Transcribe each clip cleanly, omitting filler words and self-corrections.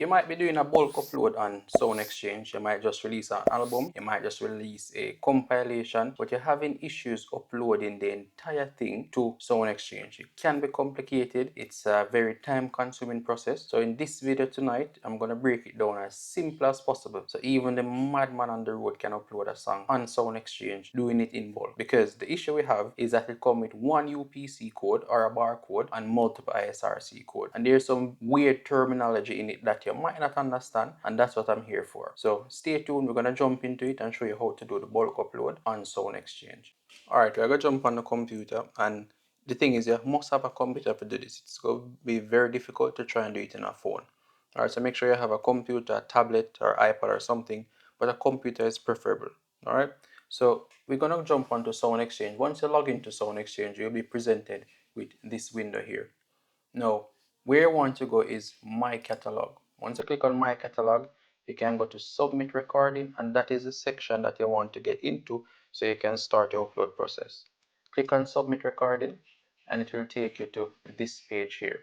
You might be doing a bulk upload on SoundExchange. You might just release an album. You might just release a compilation, but you're having issues uploading the entire thing to SoundExchange. It can be complicated. It's a very time-consuming process. So in this video tonight, I'm going to break it down as simple as possible. So even the madman on the road can upload a song on SoundExchange, doing it in bulk. Because the issue we have is that it comes with one UPC code or a barcode and multiple ISRC code. And there's some weird terminology in it that you might not understand, and that's what I'm here for. So stay tuned, we're gonna jump into it and show you how to do the bulk upload on SoundExchange. Alright, we're gonna jump on the computer, and the thing is you must have a computer to do this. It's going to be very difficult to try and do it in a phone. Alright, so make sure you have a computer, a tablet, or iPad or something, but a computer is preferable. Alright, so we're gonna jump onto SoundExchange. Once you log into SoundExchange, you'll be presented with this window here. Now, where you want to go is My Catalog. Once you click on My Catalog, you can go to Submit Recording, and that is the section that you want to get into so you can start your upload process. Click on Submit Recording, and it will take you to this page here.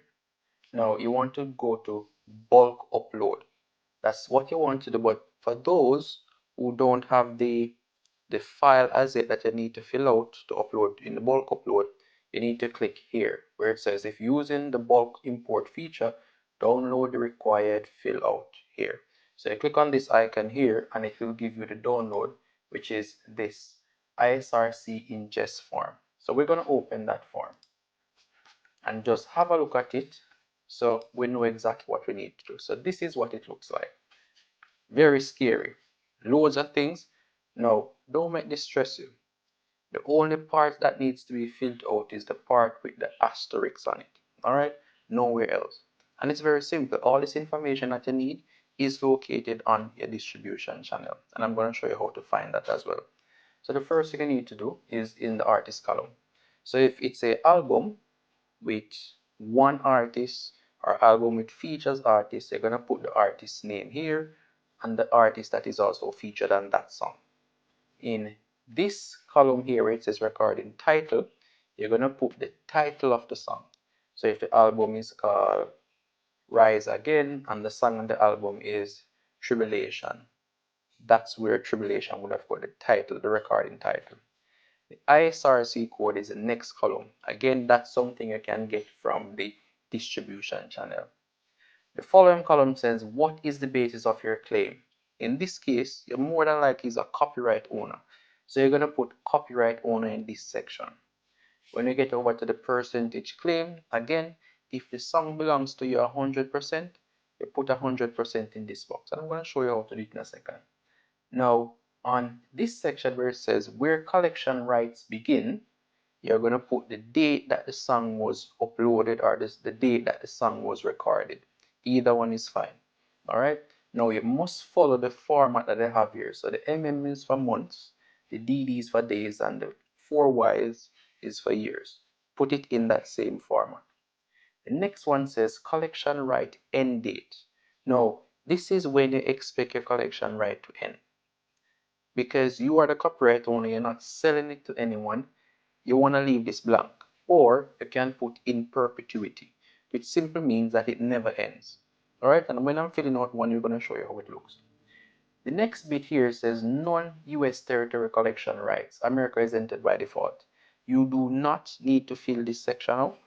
Now, you want to go to Bulk Upload. That's what you want to do, but for those who don't have the file as it that you need to fill out to upload in the bulk upload, you need to click here where it says if using the bulk import feature, download the required fill out here. So you click on this icon here and it will give you the download, which is this ISRC ingest form. So we're going to open that form and just have a look at it so we know exactly what we need to do. So this is what it looks like. Very scary. Loads of things. Now, don't make this stress you. The only part that needs to be filled out is the part with the asterisks on it. Alright? Nowhere else. And it's very simple. All this information that you need is located on your distribution channel. And I'm going to show you how to find that as well. So the first thing you need to do is in the artist column. So if it's an album with one artist or album with features artist, you're going to put the artist's name here and the artist that is also featured on that song. In this column here where it says recording title, you're going to put the title of the song. So if the album is called Rise Again and the song on the album is Tribulation, that's where Tribulation would have got the title, the recording title. The ISRC code is the next column. Again, that's something you can get from the distribution channel. The following column says, what is the basis of your claim? In this case, you're more than likely is a copyright owner. So you're going to put copyright owner in this section. When you get over to the percentage claim, again, if the song belongs to you 100%, you put 100% in this box. And I'm going to show you how to do it in a second. Now, on this section where it says where collection rights begin, you're going to put the date that the song was uploaded or the date that the song was recorded. Either one is fine. Alright? Now you must follow the format that they have here. So the MM is for months, the DD is for days, and the 4Ys is for years. Put it in that same format. The next one says collection right end date. Now, this is when you expect your collection right to end. Because you are the copyright owner, you're not selling it to anyone, you want to leave this blank. Or you can put in perpetuity, which simply means that it never ends. Alright, and when I'm filling out one, we're going to show you how it looks. The next bit here says non-US territory collection rights. America is entered by default. You do not need to fill this section out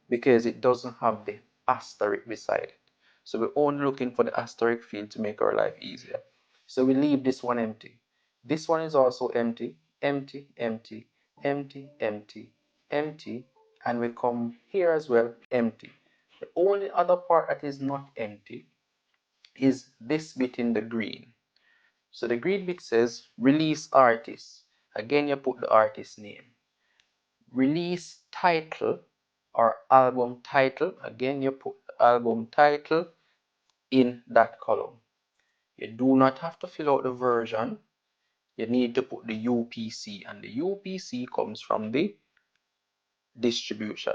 because it doesn't have the asterisk beside it. So we're only looking for the asterisk field to make our life easier. So we leave this one empty. This one is also empty, empty, empty, empty, empty, empty, and we come here as well, empty. The only other part that is not empty is this bit in the green. So the green bit says release artist. Again, you put the artist name. Release title or album title. Again, you put the album title in that column. You do not have to fill out the version. You need to put the UPC, and the UPC comes from the distribution.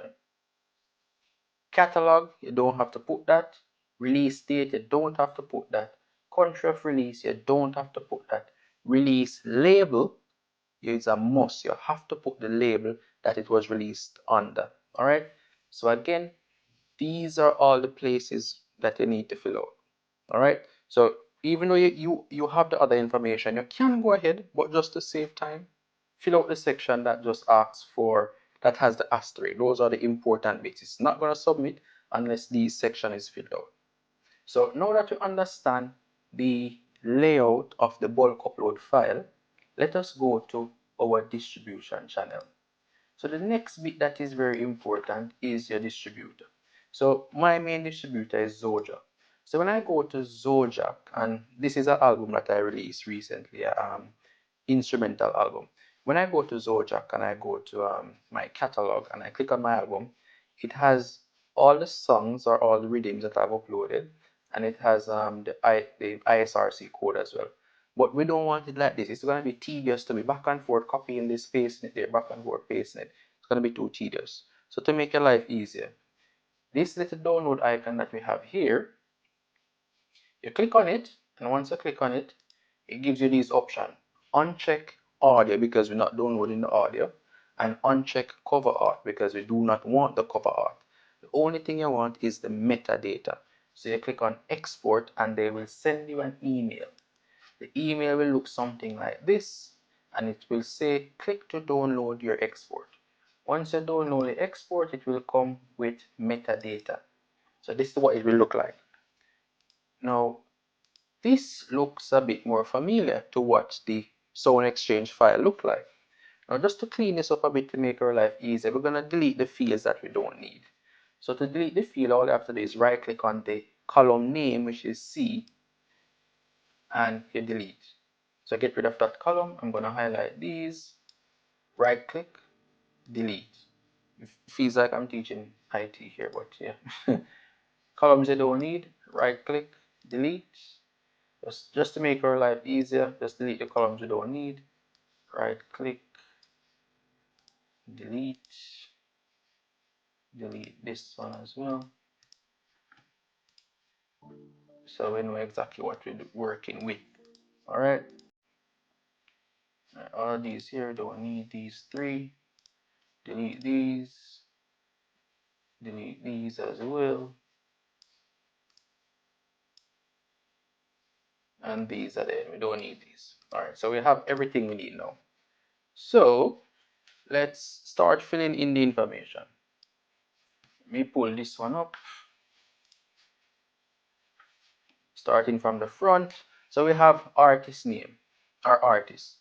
Catalog, you don't have to put that. Release date, you don't have to put that. Country of release, you don't have to put that. Release label is a must. You have to put the label that it was released under. Alright, so again, these are all the places that you need to fill out. All right. So even though you have the other information, you can go ahead, but just to save time, fill out the section that just asks for that has the asterisk. Those are the important bits. It's not going to submit unless this section is filled out. So now that you understand the layout of the bulk upload file, let us go to our distribution channel. So the next bit that is very important is your distributor. So my main distributor is Zoja. So when I go to Zoja, and this is an album that I released recently, instrumental album. When I go to Zojak and I go to my catalog and I click on my album, it has all the songs or all the rhythms that I've uploaded, and it has the ISRC code as well. But we don't want it like this. It's going to be tedious to be back and forth copying this, pasting it there, back and forth pasting it. It's going to be too tedious. So to make your life easier, this little download icon that we have here, you click on it, and once you click on it, it gives you these options. Uncheck audio because we're not downloading the audio, and uncheck cover art because we do not want the cover art. The only thing you want is the metadata. So you click on export and they will send you an email. The email will look something like this, and it will say click to download your export. Once you download the export, it will come with metadata. So this is what it will look like. Now, this looks a bit more familiar to what the SoundExchange file looked like. Now, just to clean this up a bit to make our life easier, we're going to delete the fields that we don't need. So to delete the field, all you have to do is right click on the column name, which is C, and you delete. So get rid of that column. I'm going to highlight these, right click, delete. It feels like I'm teaching IT here, but yeah. Columns you don't need, right click, delete. Just to make our life easier, just delete the columns you don't need. Right click, delete, delete this one as well. So we know exactly what we're working with. All right. All of these here, don't need these three. Delete these. Delete these as well. And these are there. We don't need these. All right. So we have everything we need now. So let's start filling in the information. Let me pull this one up. Starting from the front. So we have artist name, our artist.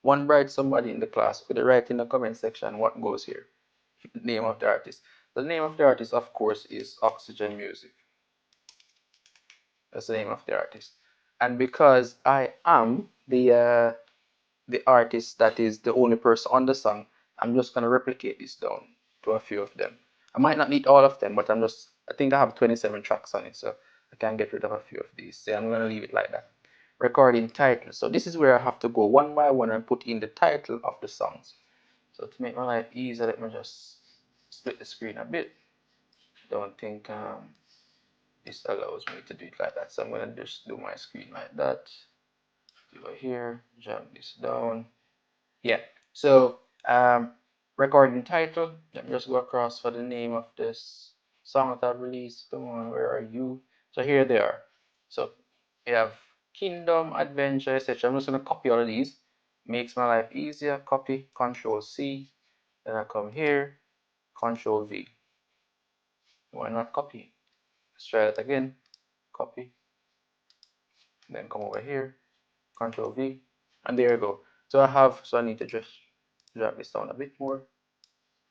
One bright somebody in the class could write in the comment section what goes here. Name of the artist. The name of the artist, of course, is Oxygen Music. That's the name of the artist. And because I am the artist that is the only person on the song, I'm just gonna replicate this down to a few of them. I might not need all of them, but I think I have 27 tracks on it, so I can get rid of a few of these. So I'm gonna leave it like that. Recording title. So this is where I have to go one by one and put in the title of the songs. So to make my life easier, let me just split the screen a bit. Don't think this allows me to do it like that. So I'm gonna just do my screen like that. Go here, jump this down. Yeah. So recording title. Let me just go across for the name of this song that I've released. Come on, where are you? So here they are. So we have Kingdom, Adventure, etc. I'm just gonna copy all of these. Makes my life easier. Copy, Control C. Then I come here, Control V. Why not copy? Let's try that again. Copy. Then come over here, Control V, and there you go. So I need to just drag this down a bit more.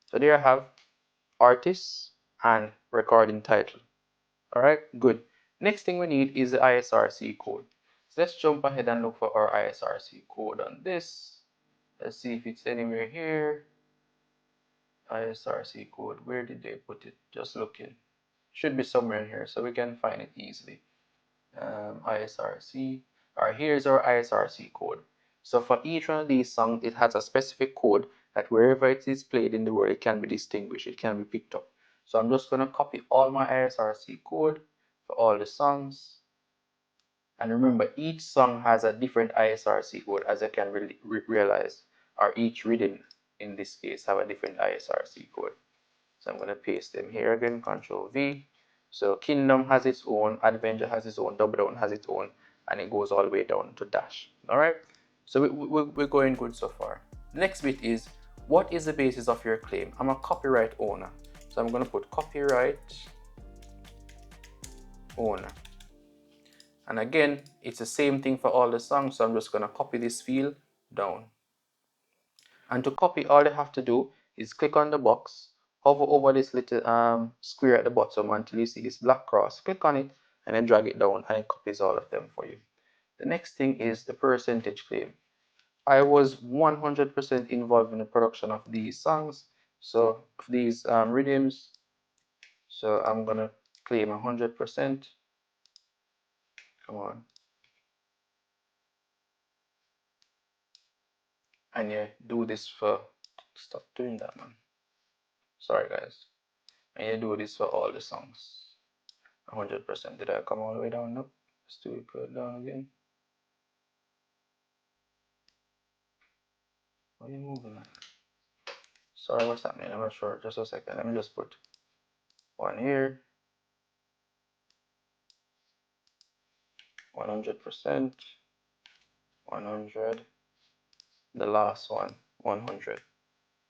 So there I have artist and recording title. All right, good. Next thing we need is the ISRC code. So let's jump ahead and look for our ISRC code on this. Let's see if it's anywhere here. ISRC code, where did they put it? Just looking. Should be somewhere in here so we can find it easily. ISRC. Alright, here's our ISRC code. So for each one of these songs, it has a specific code that wherever it is played in the world, it can be distinguished, it can be picked up. So I'm just going to copy all my ISRC code for all the songs. And remember, each song has a different ISRC code, as you can realize, or each rhythm in this case have a different ISRC code. So I'm going to paste them here again, Control V. So Kingdom has its own, Adventure has its own, Double Down has its own, and it goes all the way down to Dash. All right. So we're going good so far. Next bit is, what is the basis of your claim? I'm a copyright owner, so I'm going to put copyright owner. And again, it's the same thing for all the songs, so I'm just going to copy this field down. And to copy, all you have to do is click on the box, hover over this little square at the bottom until you see this black cross, click on it, and then drag it down, and it copies all of them for you. The next thing is the percentage claim. I was 100% involved in the production of these songs, so of these rhythms, so I'm gonna claim 100%. Come on. And you do this for, stop doing that, man. Sorry guys. And you do this for all the songs. 100%. Did I come all the way down? Nope. Let's do it down again. Why are you moving, man? Sorry, what's happening? I'm not sure. Just a second. Let me just put one here. 100%. 100. The last one. 100.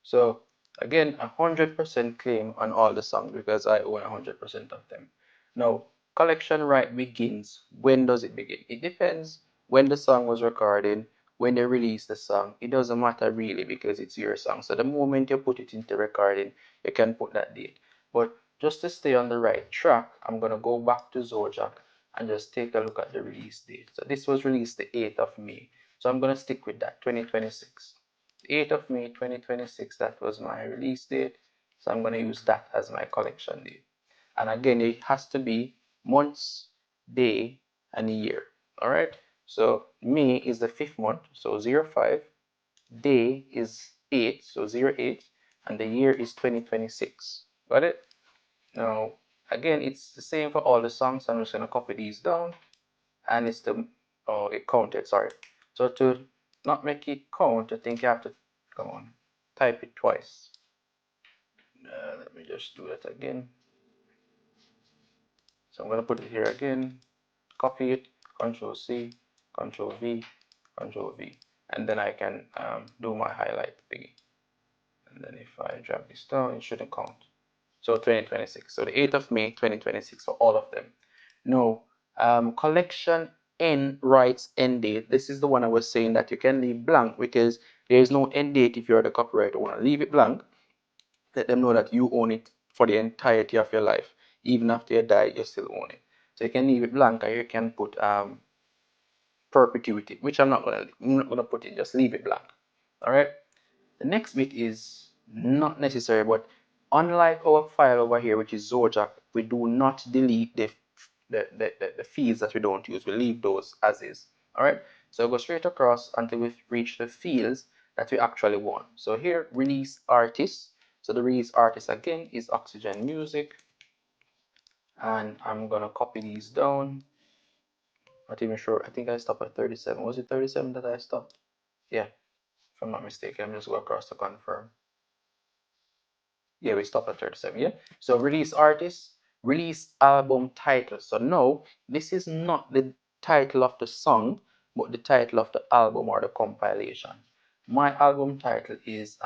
So again, 100% claim on all the songs because I own 100% of them. Now, collection right begins. When does it begin? It depends when the song was recorded, when they released the song. It doesn't matter really because it's your song. So the moment you put it into recording, you can put that date. But just to stay on the right track, I'm gonna go back to Zojak and just take a look at the release date. So this was released the 8th of May. So I'm gonna stick with that, 2026. 8th of May 2026, that was my release date. So I'm going to use that as my collection date. And again, it has to be months, day, and year. All right. So May is the 5th month, so 05. Day is 8, so 08. And the year is 2026. Got it? Now, again, it's the same for all the songs. I'm just going to copy these down. And it's the, oh, it counted, sorry. So to not make it count, I think you have to, come on, type it twice. Let me just do that again. So I'm going to put it here again, copy it, Control C, Control V, Control V. And then I can do my highlight thingy. And then if I drag this down, it shouldn't count. So 2026. So the 8th of May, 2026 for all of them. No, collection end rights end date. This is the one I was saying that you can leave blank because there is no end date if you're the copyright owner. Leave it blank. Let them know that you own it for the entirety of your life. Even after you die, you still own it. So you can leave it blank, or you can put perpetuity, which I'm not gonna put in. Just leave it blank. All right. The next bit is not necessary, but unlike our file over here, which is Zojak, we do not delete the fields that we don't use. We leave those as is. All right. So go straight across until we reach the fields that we actually want. So here, release artist. So the release artist again is Oxygen Music. And I'm gonna copy these down. Not even sure. I think I stopped at 37. Was it 37 that I stopped? Yeah, if I'm not mistaken. I'm just go across to confirm. Yeah, we stopped at 37. Yeah. So release artist, release album title. So no, this is not the title of the song, but the title of the album or the compilation. My album title is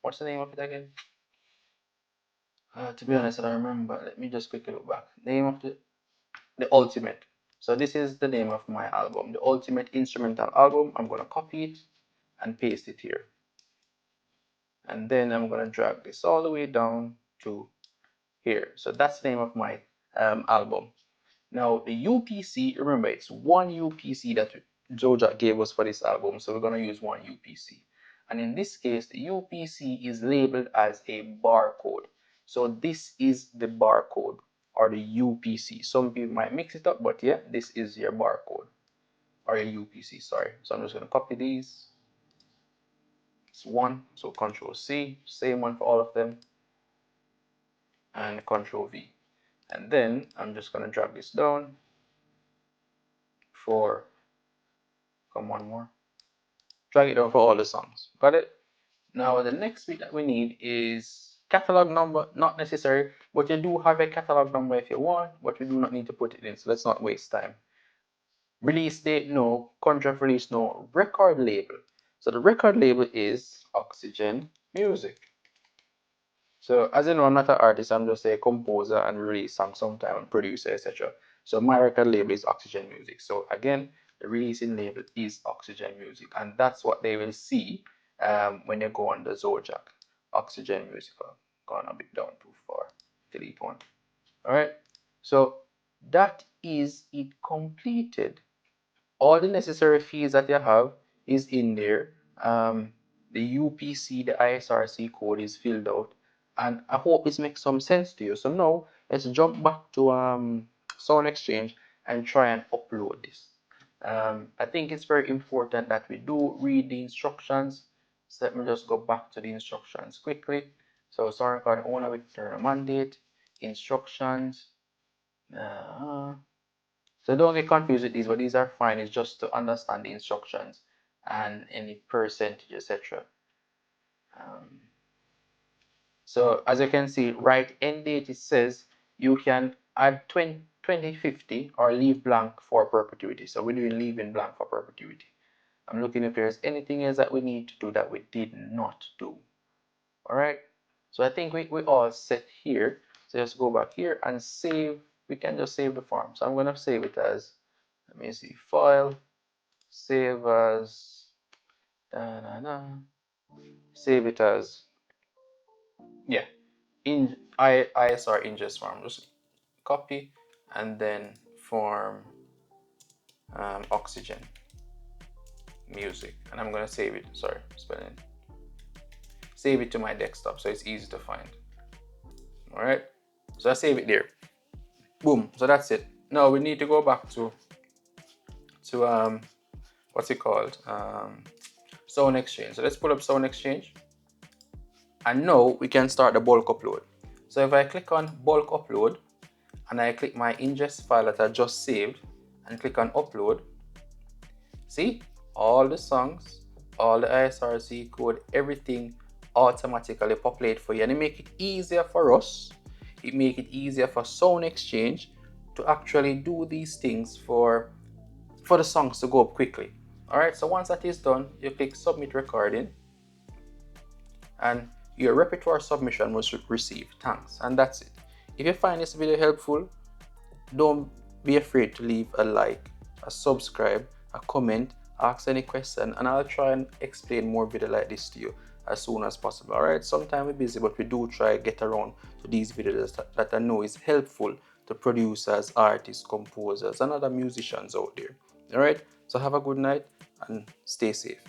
what's the name of it again? To be honest, I don't remember. Let me just quickly look back. Name of the Ultimate. So this is the name of my album, the Ultimate Instrumental Album. I'm gonna copy it and paste it here, and then I'm gonna drag this all the way down to here. So that's the name of my album. Now the UPC, remember it's one UPC that Joja gave us for this album, so we're gonna use one UPC. And in this case, the UPC is labeled as a barcode. So this is the barcode or the UPC. Some people might mix it up, but yeah, this is your barcode or your UPC, sorry. So I'm just gonna copy these. It's one, so Control C, same one for all of them, and Control V. And then I'm just gonna drag this down for, come one more, drag it down for all the songs. Got it? Now the next bit that we need is Catalog number, not necessary, but you do have a catalog number if you want, but we do not need to put it in, so let's not waste time. Release date, no. Country of release, no. Record label. So the record label is Oxygen Music. So as you know, I'm not an artist, I'm just a composer and release songs sometime and producer, etc. So my record label is Oxygen Music. So again, the releasing label is Oxygen Music, and that's what they will see when you go on the Zojak. Oxygen Music. Gone a bit down too far. Delete one. Alright. So that is it completed. All the necessary fees that you have is in there. The UPC, the ISRC code is filled out, and I hope this makes some sense to you. So now let's jump back to SoundExchange and try and upload this. I think it's very important that we do read the instructions. So let me just go back to the instructions quickly. So sound record owner with return mandate, instructions. So don't get confused with these, but these are fine. It's just to understand the instructions and any percentage, etc. So as you can see, right end date, it says you can add 2050 or leave blank for perpetuity. So we're doing leaving blank for perpetuity. I'm looking if there's anything else that we need to do that we did not do. All right. So I think we all set here. So let's go back here and save. We can just save the form. So I'm going to save it as, let me see, file, save as, save it as, yeah, in ISR ingest form. Just copy and then form Oxygen Music, and I'm going to save it. Sorry, spelling. Save it to my desktop so it's easy to find. All right, so I save it there. Boom. So that's it. Now we need to go back to what's it called, SoundExchange. So let's pull up SoundExchange, and now we can start the bulk upload. So if I click on bulk upload and I click my ingest file that I just saved and click on upload, see, all the songs, all the ISRC code, everything automatically populate for you, and it make it easier for us. It make it easier for SoundExchange to actually do these things for the songs to go up quickly. All right, so once that is done, you click submit recording, and your repertoire submission was received. Thanks, and that's it. If you find this video helpful, don't be afraid to leave a like, a subscribe, a comment, ask any question, and I'll try and explain more video like this to you as soon as possible. All right, sometimes we're busy, but we do try to get around to these videos that I know is helpful to producers, artists, composers, and other musicians out there. All right, so have a good night and stay safe.